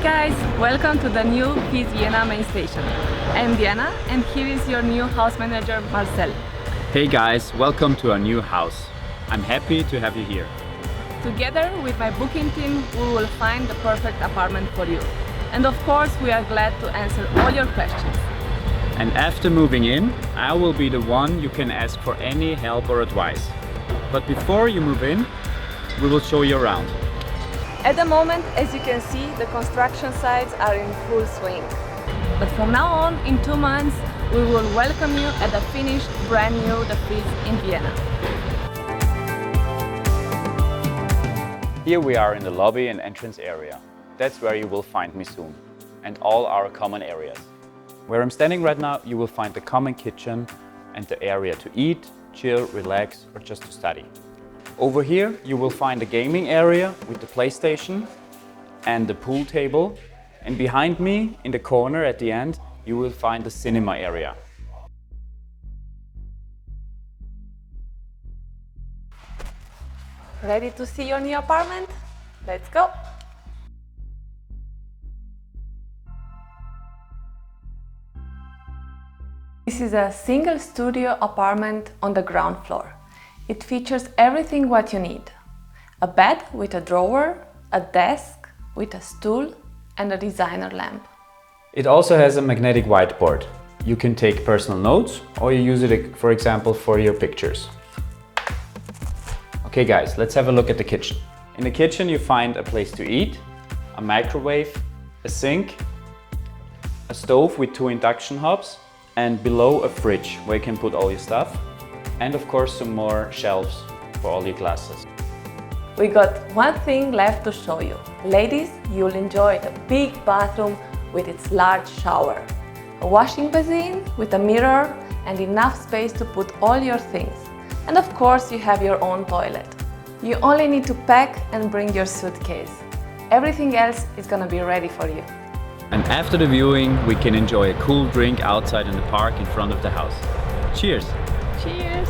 guys, welcome to the new FIZZ Vienna Main Station. I'm Diana and here is your new house manager Marcel. Hey guys, welcome to our new house. I'm happy to have you here. Together with my booking team, we will find the perfect apartment for you. And of course, we are glad to answer all your questions. And after moving in, I will be the one you can ask for any help or advice. But before you move in, we will show you around. At the moment, as you can see, the construction sites are in full swing. But from now on, in 2 months, we will welcome you at the finished, brand new The FIZZ in Vienna. Here we are in the lobby and entrance area. That's where you will find me soon. And all our common areas. Where I'm standing right now, you will find the common kitchen and the area to eat, chill, relax, or just to study. Over here you will find a gaming area with the PlayStation and the pool table, and behind me in the corner at the end you will find the cinema area. Ready to see your new apartment? Let's go! This is a single studio apartment on the ground floor. It features everything what you need. A bed with a drawer, a desk with a stool and a designer lamp. It also has a magnetic whiteboard. You can take personal notes or you use it, for example, for your pictures. Okay guys, let's have a look at the kitchen. In the kitchen you find a place to eat, a microwave, a sink, a stove with 2 induction hobs, and below a fridge where you can put all your stuff. And of course some more shelves for all your glasses. We got one thing left to show you. Ladies, you'll enjoy the big bathroom with its large shower. A washing basin with a mirror and enough space to put all your things. And of course you have your own toilet. You only need to pack and bring your suitcase. Everything else is gonna be ready for you. And after the viewing we can enjoy a cool drink outside in the park in front of the house. Cheers! Cheers!